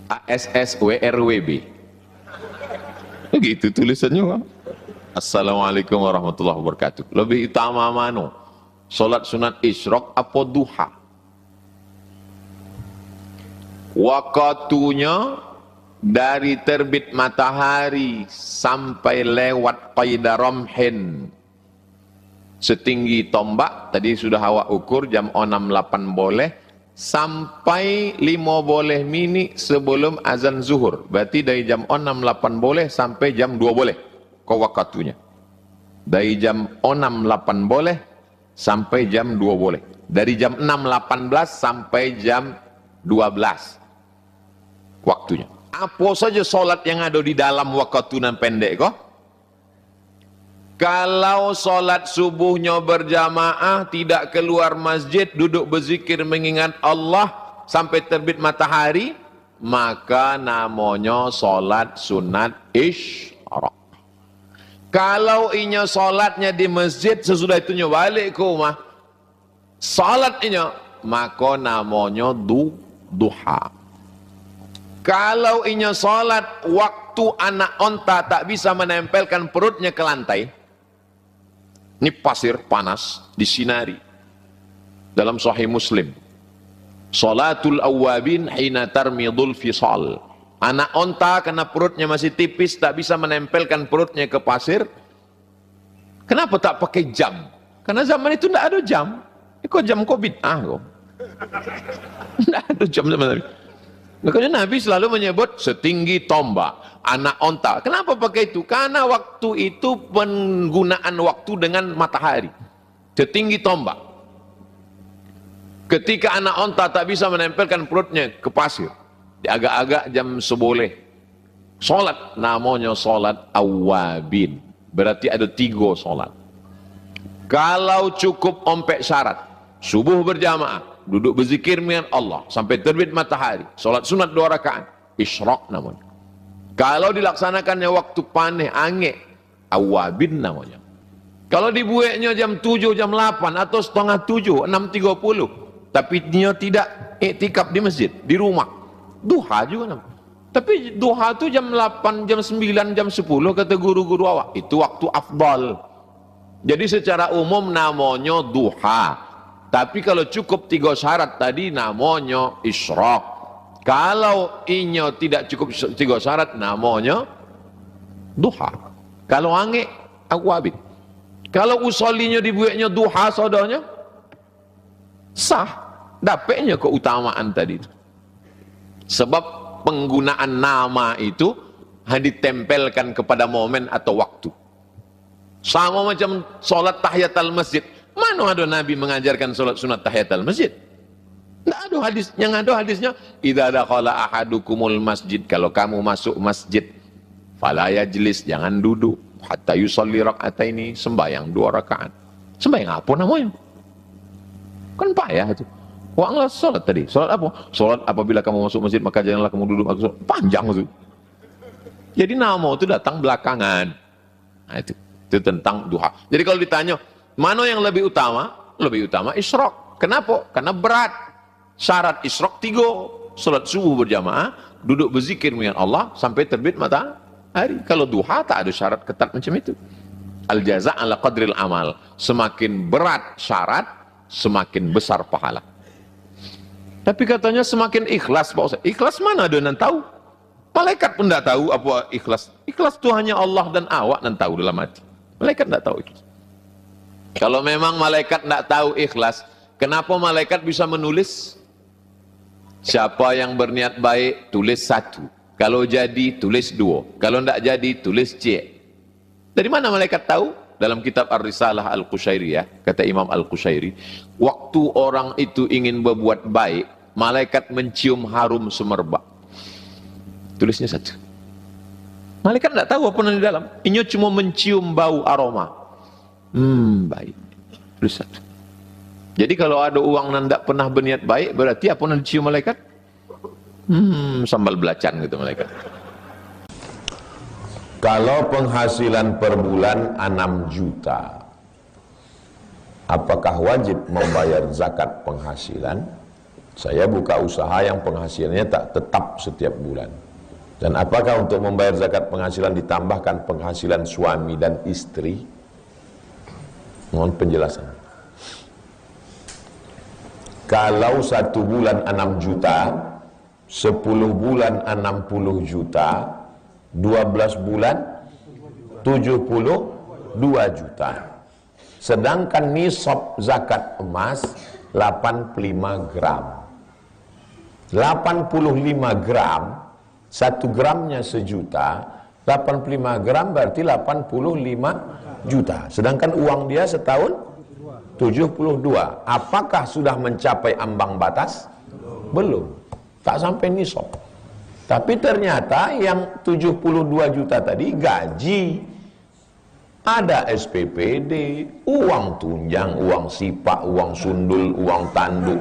ASSWRWB. Begitu tulisannya. Assalamualaikum warahmatullahi wabarakatuh. Lebih utama mano? Salat sunat isyraq apa duha? Waktunya dari terbit matahari sampai lewat qaida ramhin setinggi tombak, tadi sudah awak ukur jam 6.8 boleh sampai 5 boleh mini sebelum azan zuhur. Berarti dari jam 6.8 boleh sampai jam 2 boleh kau waktunya. Dari jam 6.8 boleh sampai jam 2 boleh. Dari jam 6.18 sampai jam 12 waktunya. Apa saja solat yang ada di dalam waktu nan pendek kok? Kalau solat subuhnya berjamaah, tidak keluar masjid, duduk berzikir mengingat Allah sampai terbit matahari, maka namanya solat sunat isyraq. Kalau inya solatnya di masjid, sesudah itunya balik ke rumah, solat inya, maka namanya duha. Kalau inya solat waktu anak onta tak bisa menempelkan perutnya ke lantai, ini pasir panas disinari. Dalam Sahih Muslim, salatul awwabin hina tarmidul fisal. Anak onta karena perutnya masih tipis tak bisa menempelkan perutnya ke pasir. Kenapa tak pakai jam? Karena zaman itu tidak ada jam. Kok jam kok bid'ah kok? Tidak ada jam zaman Nabi. Makanya Nabi selalu menyebut setinggi tombak, anak onta. Kenapa pakai itu? Karena waktu itu penggunaan waktu dengan matahari. Setinggi tombak. Ketika anak onta tak bisa menempelkan perutnya ke pasir, agak-agak jam seboleh, solat namanya solat awabin. Berarti ada 3 solat. Kalau cukup ompek syarat, subuh berjamaah, duduk berzikir dengan Allah sampai terbit matahari, solat sunat 2 rakaat, isyraq namanya. Kalau dilaksanakannya waktu panen angin, awabin namanya. Kalau dibuatnya jam 7, jam 8 atau setengah 7, 6.30, tapi dia tidak iktikaf di masjid, di rumah, duha juga namanya. Tapi duha itu jam 8, jam 9, jam 10 kata guru-guru awak, itu waktu afdal. Jadi secara umum namanya duha. Tapi kalau cukup 3 syarat tadi namanya isyraq. Kalau inya tidak cukup 3 syarat namanya duha. Kalau angin awabin. Kalau usolinya dibuatnya duha saudaranya sah, dapatnya keutamaan tadi itu. Sebab penggunaan nama itu ditempelkan kepada momen atau waktu. Sama macam solat tahiyatul masjid. Mana ada Nabi mengajarkan solat sunat tahiyatul masjid? Tidak ada hadis. Yang ada hadisnya, idza dakhala ahadukumul masjid, kalau kamu masuk masjid, fala yajlis, jangan duduk, hatta yusalli raka'ataini, sembahyang 2 rakaat. Sembahyang apa namanya? Kan payah itu. Wah, enggak solat tadi. Solat apa? Solat apabila kamu masuk masjid maka janganlah kamu duduk. Panjang itu. Jadi nama itu datang belakangan. Nah, itu tentang duha. Jadi kalau ditanya mana yang lebih utama? Lebih utama isyraq. Kenapa? Karena berat. Syarat isyraq 3. Salat subuh berjamaah, duduk berzikir dengan Allah sampai terbit matahari. Kalau duha tak ada syarat ketat macam itu. Al jaza' ala qadril amal. Semakin berat syarat, semakin besar pahala. Tapi katanya semakin ikhlas, Pak Ustaz. Ikhlas mana ada yang tahu? Malaikat pun tidak tahu apa ikhlas. Ikhlas itu hanya Allah dan awak yang tahu dalam hati. Malaikat tidak tahu ikhlas. Kalau memang malaikat tidak tahu ikhlas, kenapa malaikat bisa menulis? Siapa yang berniat baik, tulis 1. Kalau jadi, tulis 2. Kalau tidak jadi, tulis C. Dari mana malaikat tahu? Dalam kitab Ar-Risalah Al-Qushairiyah, kata Imam Al-Qushairi, waktu orang itu ingin berbuat baik, malaikat mencium harum semerbak. Tulisnya 1. Malaikat tidak tahu apa yang di dalam. Ini cuma mencium bau aroma. Baik. Tulis 1. Jadi kalau ada uang yang tidak pernah berniat baik, berarti apa yang dicium malaikat? Sambal belacan gitu malaikat. Kalau penghasilan per bulan 6 juta, apakah wajib membayar zakat penghasilan? Saya buka usaha yang penghasilannya tak tetap setiap bulan. Dan apakah untuk membayar zakat penghasilan ditambahkan penghasilan suami dan istri? Mohon penjelasan. Kalau 1 bulan 6 juta, 10 bulan 60 juta, 12 bulan 72 juta. Sedangkan nisab zakat emas 85 gram. 85 gram, 1 gramnya sejuta, 85 gram berarti 85 juta. Sedangkan uang dia setahun 72. Apakah sudah mencapai ambang batas? Belum. Tak sampai nisab. Tapi ternyata yang 72 juta tadi gaji. Ada SPPD, uang tunjang, uang sipak, uang sundul, uang tanduk,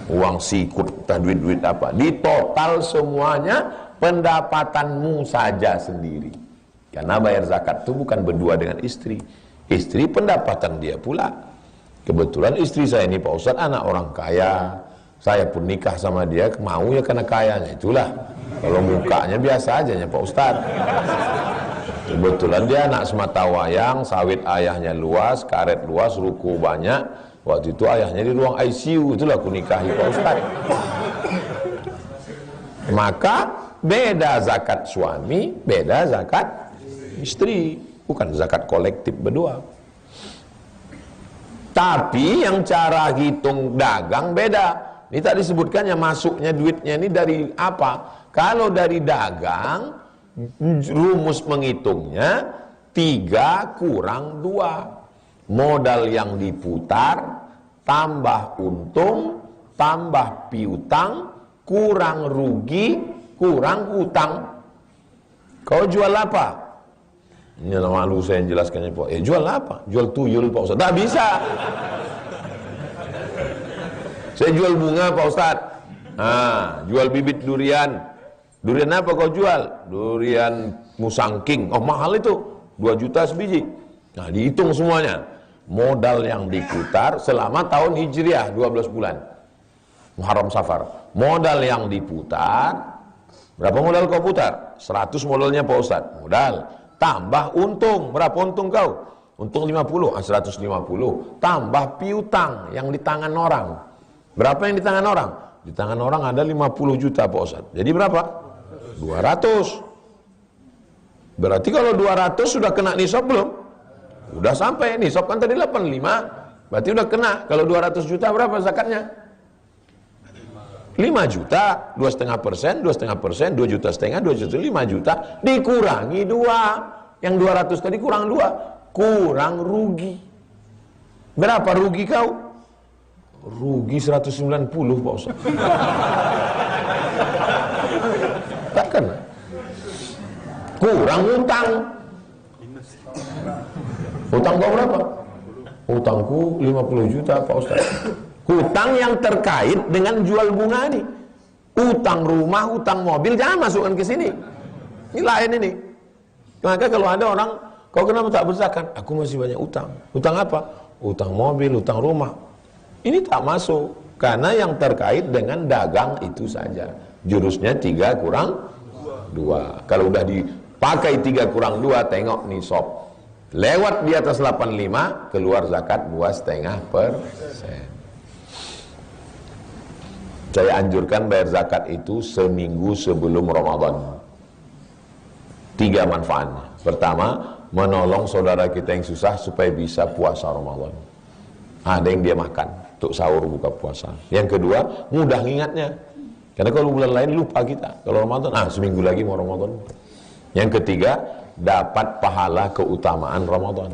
uang sikut, duit-duit apa. Di total semuanya pendapatanmu saja sendiri. Karena bayar zakat itu bukan berdua dengan istri. Istri pendapatan dia pula. Kebetulan istri saya ini Pak Ustadz anak orang kaya. Saya pun nikah sama dia, mau ya karena kayanya. Itulah. Kalau mukanya biasa aja ya Pak Ustadz. Kebetulan dia anak sematawayang, sawit ayahnya luas, karet luas, ruko banyak. Waktu itu ayahnya di ruang ICU, itulah aku nikahi Pak Ustaz. Maka beda zakat suami, beda zakat istri, bukan zakat kolektif berdua. Tapi yang cara hitung dagang beda. Ini tak disebutkan yang masuknya duitnya ini dari apa? Kalau dari dagang, rumus menghitungnya 3 kurang 2. Modal yang diputar tambah untung tambah piutang kurang rugi kurang hutang. Kau jual apa? Ini malu saya jelaskannya Pak. Jual apa? Jual tuyul Pak Ustaz. Tak bisa. Saya jual bunga Pak Ustaz. Jual bibit durian. Durian apa kau jual? Durian musangking. Oh mahal itu, 2 juta sebiji. Nah dihitung semuanya. Modal yang diputar selama tahun Hijriah 12 bulan. Muharram Safar. Modal yang diputar, berapa modal kau putar? 100 modalnya Pak Ustaz. Modal. Tambah untung. Berapa untung kau? Untung 50. 150. Tambah piutang yang di tangan orang. Berapa yang di tangan orang? Di tangan orang ada 50 juta Pak Ustaz. Jadi berapa? 200. Berarti kalau 200 sudah kena nisab belum? Udah sampai, nisab kan tadi 85. Berarti udah kena. Kalau 200 juta berapa zakatnya? 5 juta, 2,5%, 2,5%, 2 juta setengah, 2 juta, 5 juta. Dikurangi 2. Yang 200 tadi kurang 2. Kurang rugi. Berapa rugi kau? Rugi 190 Pak Ustaz. Takkan kurang hutang. Hutang kau berapa? Hutangku 50 juta Pak Ustaz. Hutang yang terkait dengan jual bunga ini. Hutang rumah, hutang mobil jangan masukkan ke sini. Ini lain ini. Maka kalau ada orang, kau kenapa tak berzakat? Aku masih banyak hutang. Hutang apa? Hutang mobil, hutang rumah. Ini tak masuk. Karena yang terkait dengan dagang itu saja. Jurusnya 3 kurang 2. Kalau udah dipakai 3 kurang 2, tengok nisab. Lewat di atas 85, keluar zakat 2,5%. Saya anjurkan bayar zakat itu seminggu sebelum Ramadan. 3 manfaatnya. Pertama, menolong saudara kita yang susah supaya bisa puasa Ramadan. Ada yang dia makan untuk sahur buka puasa. Yang kedua, mudah ingatnya. Karena kalau bulan lain lupa kita. Kalau Ramadan, seminggu lagi mau Ramadan. Yang ketiga, dapat pahala keutamaan Ramadan.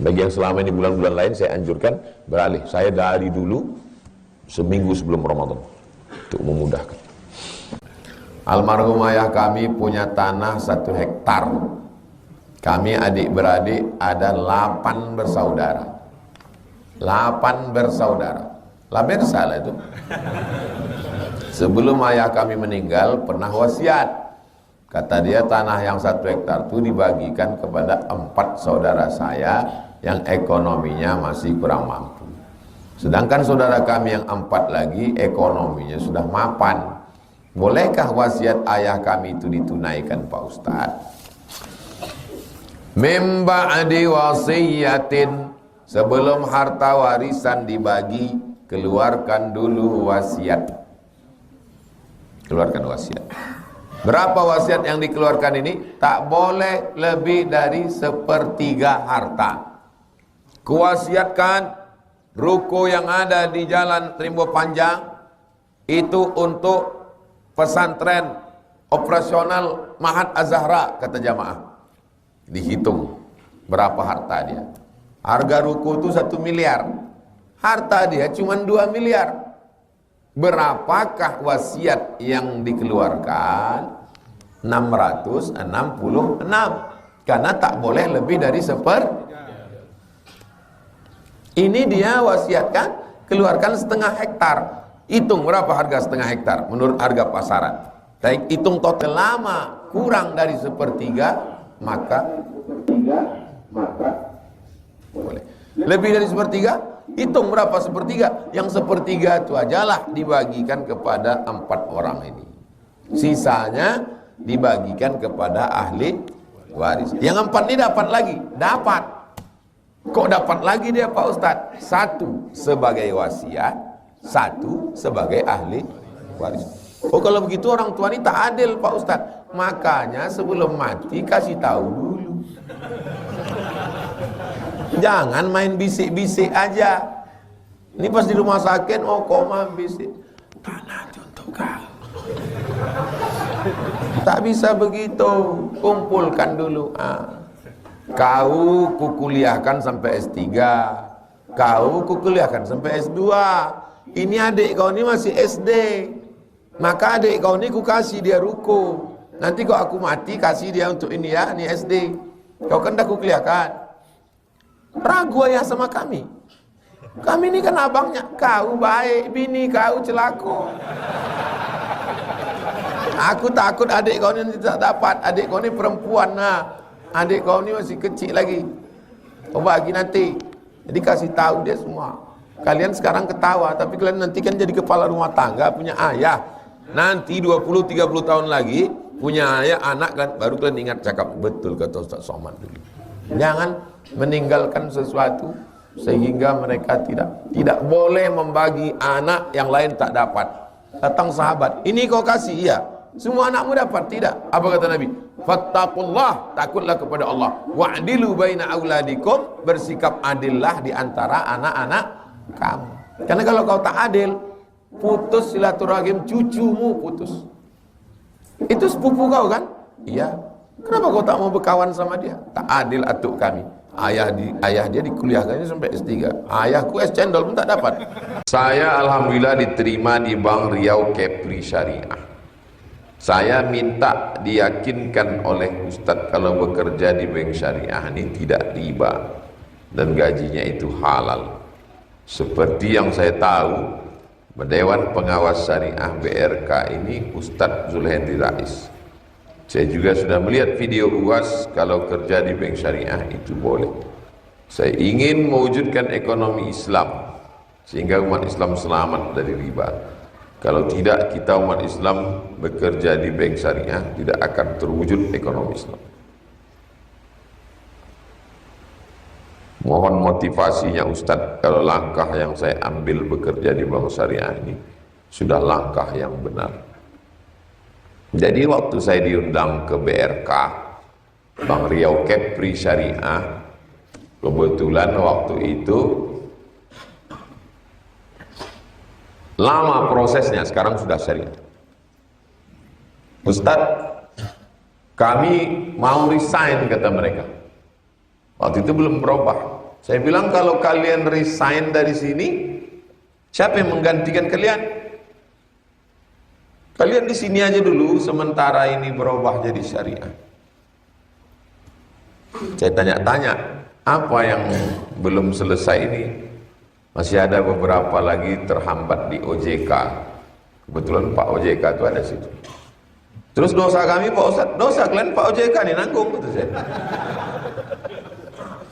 Bagi yang selama ini bulan-bulan lain, saya anjurkan beralih. Saya dari dulu seminggu sebelum Ramadan untuk memudahkan. Almarhum ayah kami punya tanah 1 hektar. Kami adik-beradik ada 8 bersaudara. 8 bersaudara. Lah bersalah itu. Sebelum ayah kami meninggal pernah wasiat. Kata dia tanah yang 1 hektar itu dibagikan kepada 4 saudara saya yang ekonominya masih kurang mampu. Sedangkan saudara kami yang 4 lagi ekonominya sudah mapan. Bolehkah wasiat ayah kami itu ditunaikan Pak Ustadz? Mim ba'di wasiyatin, sebelum harta warisan dibagi, keluarkan dulu wasiat. Keluarkan wasiat. Berapa wasiat yang dikeluarkan ini? Tak boleh lebih dari 1/3 harta. Kuwasiatkan ruko yang ada di Jalan Rimbo Panjang itu untuk pesantren operasional Mahat Az-Zahra, kata jamaah. Dihitung berapa harta dia. Harga ruko itu 1 miliar. Harta dia cuma 2 miliar. Berapakah wasiat yang dikeluarkan? 666. Karena tak boleh lebih dari 1/3. Ini dia wasiatkan, keluarkan 1/2 hektar. Hitung berapa harga 1/2 hektar menurut harga pasaran. Baik, hitung total lama kurang dari 1/3, maka boleh. Lebih dari 1/3, hitung berapa 1/3. Yang 1/3 itu ajalah dibagikan kepada 4 orang ini. Sisanya dibagikan kepada ahli waris. Yang 4 ini dapat lagi, dapat. Kok dapat lagi dia Pak Ustadz? 1 sebagai wasiat, 1 sebagai ahli waris. Oh, kalau begitu orang tua ini tak adil Pak Ustadz. Makanya sebelum mati kasih tahu dulu. Jangan main bisik-bisik aja. Ini pas di rumah sakit, oh koma bisik. Tanah untuk kau. Tak bisa begitu. Kumpulkan dulu. Kau kukuliahkan sampai S3. Kau kukuliahkan sampai S2. Ini adik kau ini masih SD. Maka adik kau ini ku kasih dia ruko. Nanti kau aku mati kasih dia untuk ini ya, ini SD. Kau kan dah kukuliahkan. Ragu ayah sama kami. Kami ini kan abangnya. Kau baik, bini kau celaka. Aku takut adik kau ini tidak dapat. Adik kau ini perempuan. Adik kau ini masih kecil lagi. Kau bagi nanti. Jadi kasih tahu dia semua. Kalian sekarang ketawa, tapi kalian nanti kan jadi kepala rumah tangga, punya ayah. Nanti 20-30 tahun lagi punya ayah, anak kan, baru kalian ingat cakap betul kata Ustaz Somad dulu. Jangan meninggalkan sesuatu sehingga mereka tidak boleh membagi anak yang lain tak dapat. Datang sahabat, ini kau kasih, iya. Semua anakmu dapat, tidak. Apa kata Nabi? Fattaqullah, takutlah kepada Allah. Wa'dilu baina auladikum, bersikap adillah di antara anak-anak kamu. Karena kalau kau tak adil, putus silaturahim, cucumu putus. Itu sepupu kau kan? Iya. Kenapa kau tak mau berkawan sama dia? Tak adil atuk kami. Ayah dia dikuliahkannya sampai S3. Ayahku S cendol pun tak dapat. Saya alhamdulillah diterima di Bank Riau Kepri Syariah. Saya minta diyakinkan oleh Ustadz kalau bekerja di bank syariah ini tidak riba dan gajinya itu halal. Seperti yang saya tahu, Dewan Pengawas Syariah BRK ini Ustadz Zulhendri Rais. Saya juga sudah melihat video UAS kalau kerja di bank syariah itu boleh. Saya ingin mewujudkan ekonomi Islam sehingga umat Islam selamat dari riba. Kalau tidak, kita umat Islam bekerja di bank syariah tidak akan terwujud ekonomi Islam. Mohon motivasinya Ustadz, kalau langkah yang saya ambil bekerja di bank syariah ini sudah langkah yang benar. Jadi waktu saya diundang ke BRK, Bank Riau Kepri Syariah, kebetulan waktu itu lama prosesnya, sekarang sudah syariah. Ustadz, kami mau resign, kata mereka. Waktu itu belum berubah. Saya bilang kalau kalian resign dari sini, siapa yang menggantikan kalian? Kalian di sini aja dulu, sementara ini berubah jadi syariah. Saya tanya-tanya, apa yang belum selesai ini? Masih ada beberapa lagi terhambat di OJK. Kebetulan Pak OJK itu ada situ. Terus dosa kami Pak Ustaz, dosa kalian Pak OJK nih nanggung, betul saya.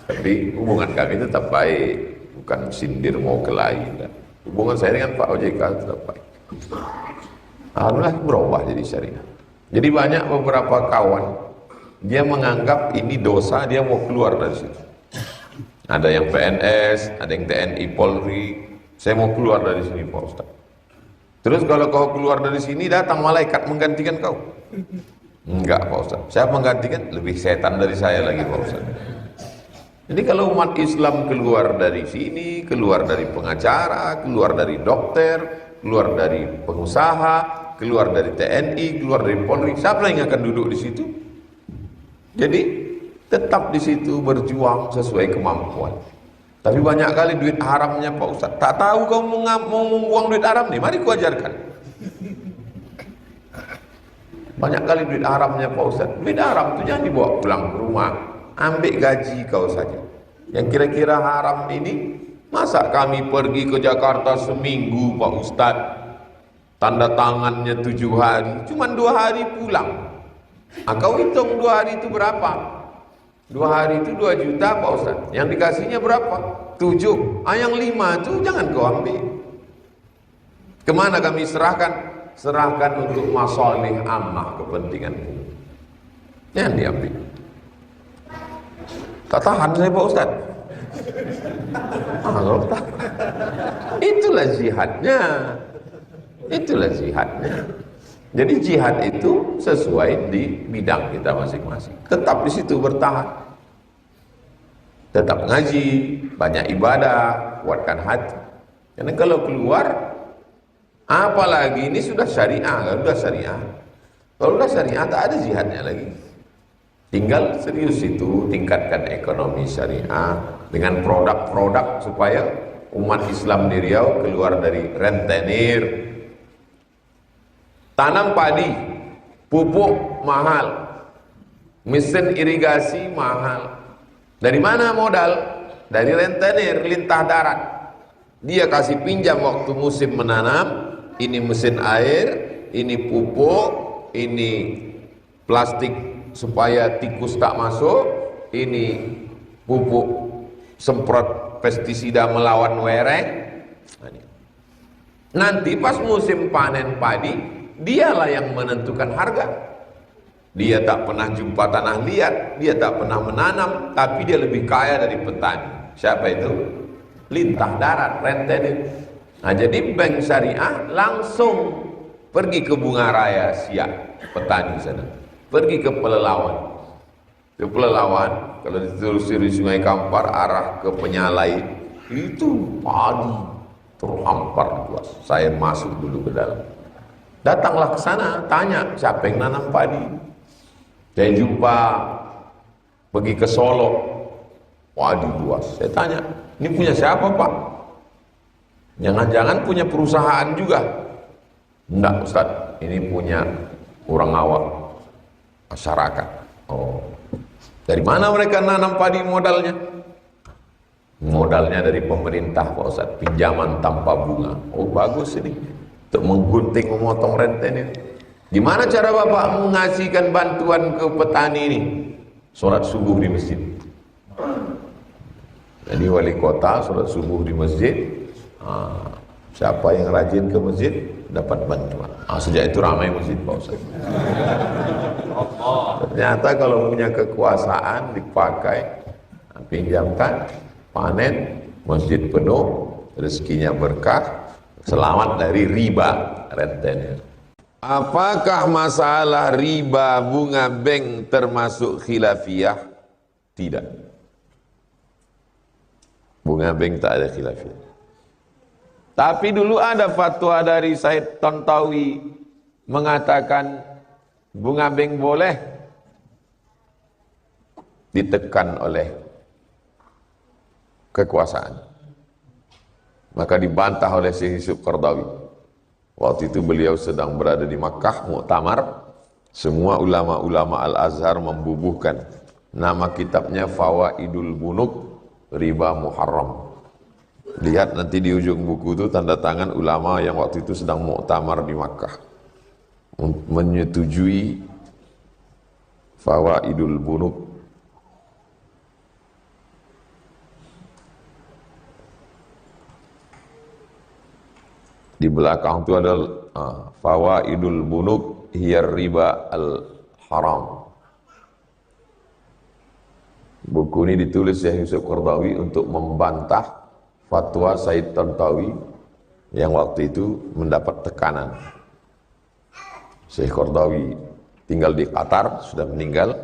Tapi hubungan kami tetap baik. bukan sindir mau kelahi. Hubungan saya dengan Pak OJK tetap baik. Alhamdulillah berubah jadi syariah. Jadi banyak beberapa kawan, dia menganggap ini dosa, dia mau keluar dari situ. Ada yang PNS, ada yang TNI, Polri, saya mau keluar dari sini Pak Ustaz. Terus kalau kau keluar dari sini, datang malaikat menggantikan kau. Enggak Pak Ustaz, saya menggantikan lebih setan dari saya lagi Pak Ustaz. Jadi kalau umat Islam keluar dari sini, keluar dari pengacara, keluar dari dokter, keluar dari pengusaha, keluar dari TNI, keluar dari Polri, siapa yang akan duduk di situ? Jadi tetap di situ berjuang sesuai kemampuan. Tapi banyak kali duit haramnya Pak Ustaz. Tak tahu kau mau membuang duit haram nih, mari ku ajarkan. Banyak kali duit haramnya Pak Ustaz. Duit haram itu jangan dibawa pulang ke rumah. Ambil gaji kau saja. Yang kira-kira haram ini, masa kami pergi ke Jakarta seminggu Pak Ustaz, tanda tangannya 7 hari, cuman 2 hari pulang. Kau hitung 2 hari itu berapa? 2 hari itu 2 juta Pak Ustaz. Yang dikasihnya berapa? 7. Yang 5 itu jangan kau ambil. Kemana kami serahkan? Serahkan untuk masalih ammah, kepentingan umum. Jangan diambil. Tak tahan saya Pak Ustaz. Itulah jihadnya. Itulah jihadnya. Jadi jihad itu sesuai di bidang kita masing-masing. Tetap di situ bertahan. Tetap ngaji, banyak ibadah, kuatkan hati. Karena kalau keluar, apalagi ini sudah syariah, sudah syariah. Kalau sudah syariah, tak ada jihadnya lagi. Tinggal serius itu, tingkatkan ekonomi syariah dengan produk-produk supaya umat Islam di Riau keluar dari rentenir. Tanam padi, pupuk mahal, mesin irigasi mahal. Dari mana modal? Dari rentenir, lintah darat. Dia kasih pinjam waktu musim menanam, ini mesin air, ini pupuk, ini plastik supaya tikus tak masuk, ini pupuk semprot pestisida melawan wereng. Nanti pas musim panen padi, dialah yang menentukan harga. Dia tak pernah jumpa tanah liat, dia tak pernah menanam, tapi dia lebih kaya dari petani. Siapa itu? Lintah darat, rentenir. Nah, jadi bank syariah langsung pergi ke Bunga Raya Siak, petani sana. Pergi ke Pelelawan. Ke Pelelawan, kalau ditelusuri Sungai Kampar arah ke Penyalai, itu padi terhampar luas. Saya masuk dulu ke dalam. Datanglah ke sana, tanya siapa yang nanam padi. Saya jumpa pergi ke Solo, padi luas. Saya tanya, ini punya siapa Pak? Jangan-jangan punya perusahaan juga? Enggak Ustaz, ini punya orang awam, masyarakat. Oh, dari mana mereka nanam padi modalnya? Modalnya dari pemerintah Pak Ustaz, pinjaman tanpa bunga. Oh bagus ini, untuk menggunting, memotong rentenir. Gimana cara Bapak mengasihkan bantuan ke petani ini? Sholat subuh di masjid. Jadi wali kota sholat subuh di masjid. Siapa yang rajin ke masjid dapat bantuan. Sejak itu ramai masjid Pak Ustaz. Ternyata kalau punya kekuasaan dipakai, pinjamkan, panen, masjid penuh, rezekinya berkah, selamat dari riba rentenir. Apakah masalah riba bunga bank termasuk khilafiyah? Tidak. Bunga bank tak ada khilafiyah. Tapi dulu ada fatwa dari Said Tontawi mengatakan bunga bank boleh, ditekan oleh kekuasaan. Maka dibantah oleh Syekh Yusuf Qaradawi. Waktu itu beliau sedang berada di Makkah, muktamar. Semua ulama-ulama Al-Azhar membubuhkan nama kitabnya Fawaidul Bunuk Riba Muharram. Lihat nanti di ujung buku itu tanda tangan ulama yang waktu itu sedang muktamar di Makkah, menyetujui Fawaidul Bunuk. Di belakang itu ada fawaidul bunuk hiya riba al haram. Buku ini ditulis Syekh Yusuf Qaradawi untuk membantah fatwa Said Tantawi yang waktu itu mendapat tekanan. Syekh Qaradawi tinggal di Qatar, sudah meninggal.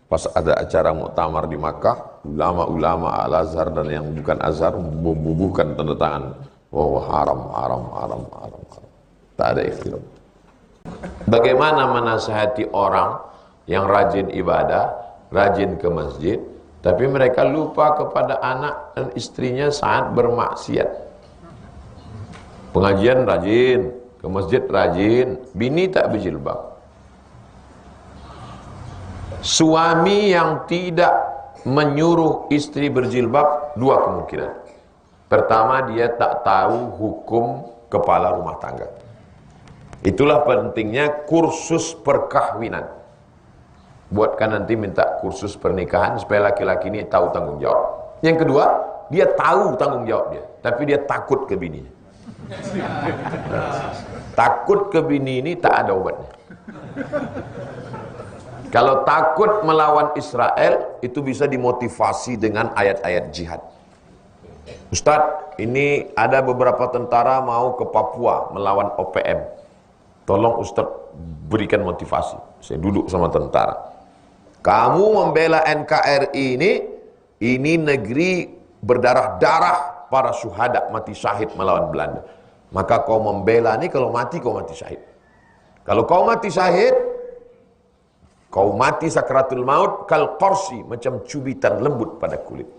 Pas ada acara muktamar di Makkah, ulama-ulama Al-Azhar dan yang bukan Azhar membubuhkan tanda tangan. Oh, haram. Tak ada ikhtilaf. Bagaimana menasihati orang yang rajin ibadah, rajin ke masjid, tapi mereka lupa kepada anak dan istrinya saat bermaksiat. Pengajian rajin, ke masjid rajin, bini tak berjilbab. Suami yang tidak menyuruh istri berjilbab, dua kemungkinan. Pertama, dia tak tahu hukum kepala rumah tangga. Itulah pentingnya kursus perkahwinan. Buatkan nanti minta kursus pernikahan supaya laki-laki ini tahu tanggung jawab. Yang kedua, dia tahu tanggung jawab dia, tapi dia takut ke bininya. Takut ke bini ini tak ada obatnya. Kalau takut melawan Israel, itu bisa dimotivasi dengan ayat-ayat jihad. Ustadz, ini ada beberapa tentara mau ke Papua melawan OPM. Tolong Ustadz berikan motivasi. Saya duduk sama tentara. Kamu membela NKRI ini negeri berdarah-darah para syuhada mati syahid melawan Belanda. Maka kau membela ini, kalau mati kau mati syahid. Kalau kau mati syahid, kau mati sakratul maut kal qarsi, macam cubitan lembut pada kulit.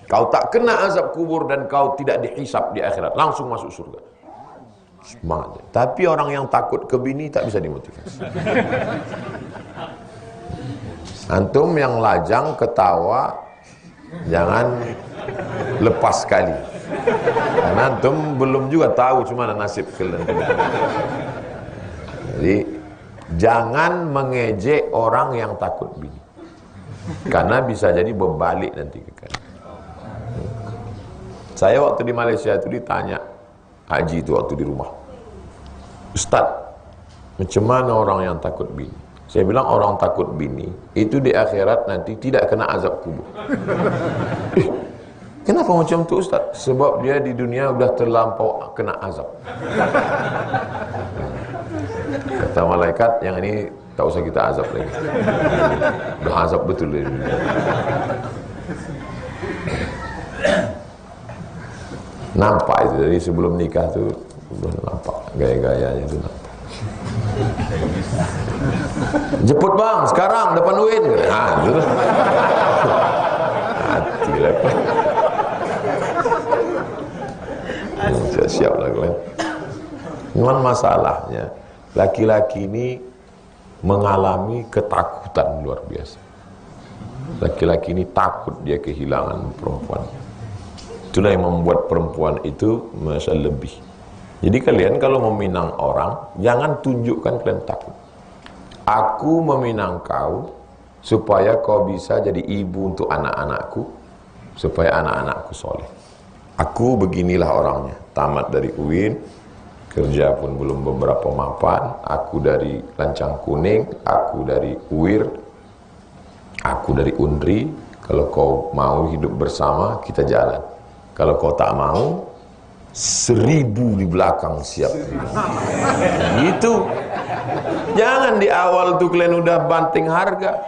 Kau tak kena azab kubur dan kau tidak dihisab di akhirat, langsung masuk surga. Semangat. Tapi orang yang takut ke bini tak bisa dimotivasi. Antum yang lajang ketawa jangan lepas sekali, karena antum belum juga tahu cuma nasib kalian. Jadi jangan mengejek orang yang takut bini, karena bisa jadi berbalik nanti ke kalian. Saya waktu di Malaysia itu ditanya haji itu waktu di rumah, Ustaz, macam mana orang yang takut bini? Saya bilang orang takut bini itu di akhirat nanti tidak kena azab kubur. Kenapa macam tu Ustaz? Sebab dia di dunia sudah terlampau kena azab. Kata malaikat, yang ini tak usah kita azab lagi. Sudah azab betul di dunia. Nampak itu dari sebelum nikah tu sudah nampak gaya-gayanya itu nampak. Jemput bang, sekarang depan UIN. Gitu. Hati lah. Siap lah kalian. Cuman masalahnya, laki-laki ini mengalami ketakutan luar biasa. Laki-laki ini takut dia kehilangan perempuan. Itulah yang membuat perempuan itu merasa lebih. Jadi kalian kalau meminang orang, jangan tunjukkan kalian takut. Aku meminang kau supaya kau bisa jadi ibu untuk anak-anakku, supaya anak-anakku soleh. Aku beginilah orangnya, tamat dari UIN, kerja pun belum beberapa mapan, aku dari Lancang Kuning, aku dari UIR, aku dari UNRI. Kalau kau mau hidup bersama, kita jalan. Kalau kau tak mau, 1000 di belakang siap. Gitu. Jangan di awal tuh kalian udah banting harga.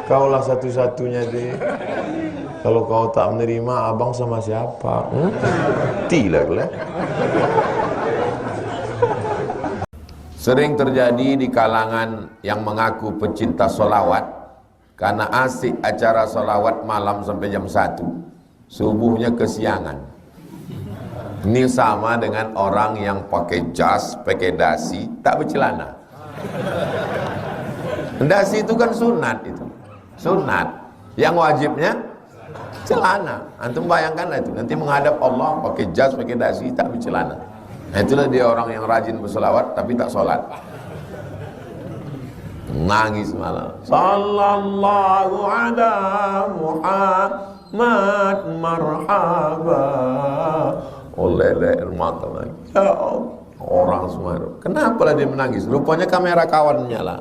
Kaulah satu-satunya deh. Kalau kau tak menerima, abang sama siapa? Tidak lah. Sering terjadi di kalangan yang mengaku pecinta solawat, karena asik acara solawat malam sampai jam 1, subuhnya kesiangan. Ini sama dengan orang yang pakai jas, pakai dasi, tak bercelana. Dasi itu kan sunat itu. Sunat. Yang wajibnya celana. Antum bayangkanlah itu. Nanti menghadap Allah pakai jas, pakai dasi, tak bercelana. Nah, itulah dia orang yang rajin berselawat tapi tak sholat. Nangis malah. Sallallahu ala Muhammad marhaba oleh air mata lagi. Ya Allah, orang semua. Kenapa lah dia menangis? Rupanya kamera kawannya lah.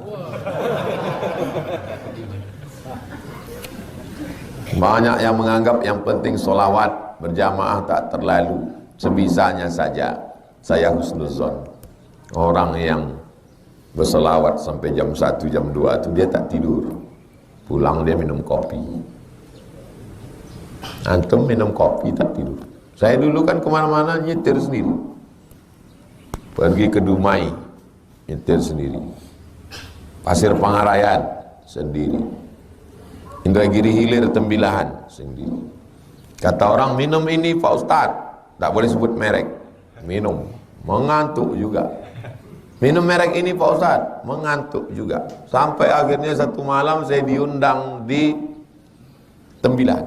Banyak yang menganggap yang penting solawat berjamaah tak terlalu, sebisanya saja. Saya husnuzon. Orang yang bersolawat sampai jam 1, jam 2 itu dia tak tidur. Pulang dia minum kopi. Antum minum kopi tak tidur. Saya dulu kan kemana-mana nyetir sendiri. Pergi ke Dumai, nyetir sendiri. Pasir Pangarayan, sendiri. Indragiri Hilir Tembilahan, sendiri. Kata orang minum ini Pak Ustadz, tak boleh sebut merek. Minum, mengantuk juga. Minum merek ini Pak Ustadz, mengantuk juga. Sampai akhirnya satu malam saya diundang di Tembilahan.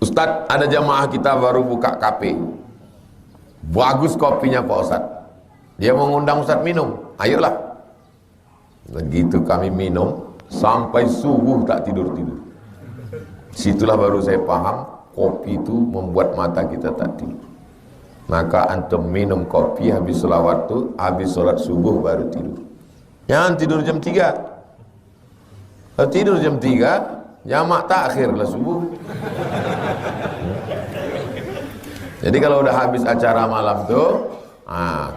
Ustadz, ada jamaah kita baru buka kafe. Bagus kopinya Pak Ustadz. Dia mengundang Ustadz minum, ayolah. Begitu kami minum, sampai subuh tak tidur-tidur. Situlah baru saya paham, kopi itu membuat mata kita tak tidur. Maka antum minum kopi habis selawat tu, habis solat subuh baru tidur. Jangan tidur jam 3. Kalau tidur jam 3, jamak takhir lah subuh. Jadi kalau udah habis acara malam tu,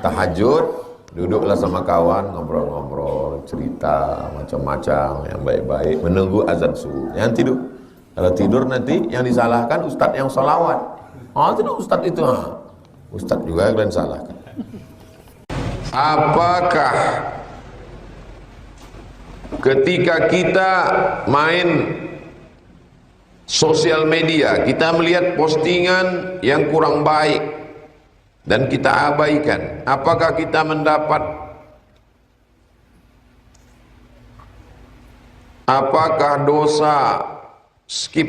tahajud, duduklah sama kawan, ngobrol-ngobrol, cerita macam-macam yang baik-baik, menunggu azan subuh. Jangan tidur. Kalau tidur nanti yang disalahkan ustadz yang salawat. Tidak ustadz itu. Ustadz juga yang salahkan. Apakah ketika kita main sosial media, kita melihat postingan yang kurang baik dan kita abaikan, apakah kita mendapat, apakah dosa skip,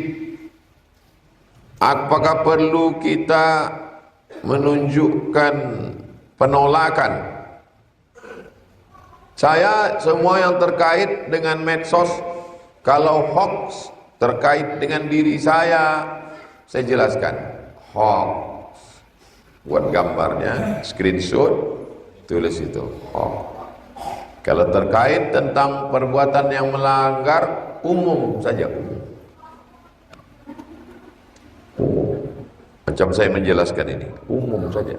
apakah perlu kita menunjukkan penolakan? Saya semua yang terkait dengan medsos, kalau hoax terkait dengan diri saya jelaskan. Hoax, buat gambarnya, screenshot, tulis itu hoax. Kalau terkait tentang perbuatan yang melanggar, umum saja, umum. Macam saya menjelaskan ini, umum saja.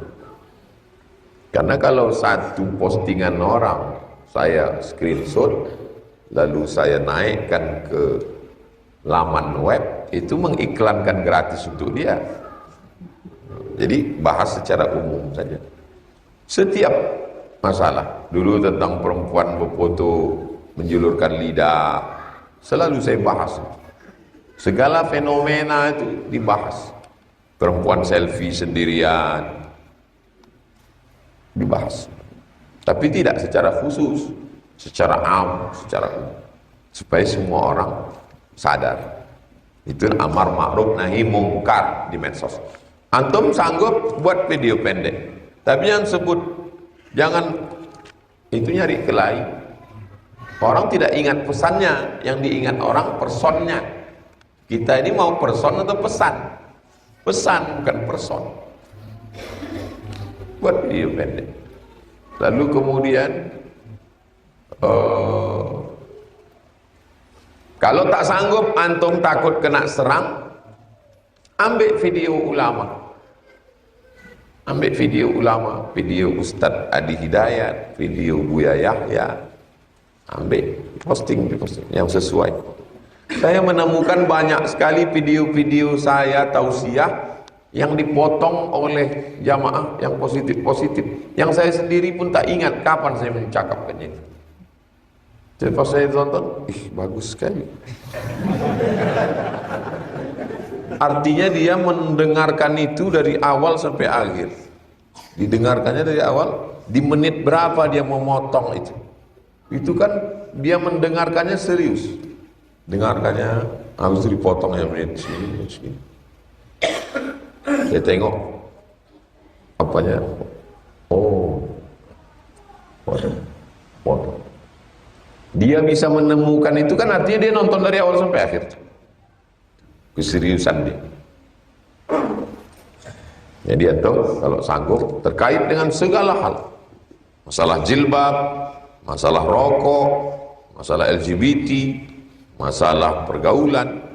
Karena kalau satu postingan orang saya screenshot, lalu saya naikkan ke laman web, itu mengiklankan gratis untuk dia. Jadi bahas secara umum saja. Setiap masalah, dulu tentang perempuan berfoto menjulurkan lidah, selalu saya bahas. Segala fenomena itu dibahas. Perempuan selfie sendirian dibahas. Tapi tidak secara khusus, secara am, secara umum. Supaya semua orang sadar. Itu amar ma'ruf nahi mungkar di medsos. Antum sanggup buat video pendek, tapi yang sebut, jangan itu nyari kelahi. Orang tidak ingat pesannya, yang diingat orang personnya. Kita ini mau person atau pesan? Pesan, bukan person. Buat video pendek. Lalu kemudian kalau tak sanggup, antum takut kena serang, ambil video ulama. Ambil video ulama, video Ustadz Adi Hidayat, video Buya Yahya. Ambil, posting yang sesuai. Saya menemukan banyak sekali video-video saya tausiah yang dipotong oleh jamaah yang positif-positif. Yang saya sendiri pun tak ingat kapan saya mencakapkannya. Jadi pas saya tonton, bagus sekali. Artinya dia mendengarkan itu dari awal sampai akhir. Didengarkannya dari awal, di menit berapa dia memotong itu. Itu kan dia mendengarkannya serius. Dengarkannya harus dipotong ya menit sini. Saya tengok apanya. Potong. Dia bisa menemukan itu kan artinya dia nonton dari awal sampai akhir. Keseriusan dia. Jadi atau kalau sanggup terkait dengan segala hal, masalah jilbab, masalah rokok, masalah LGBT, masalah pergaulan,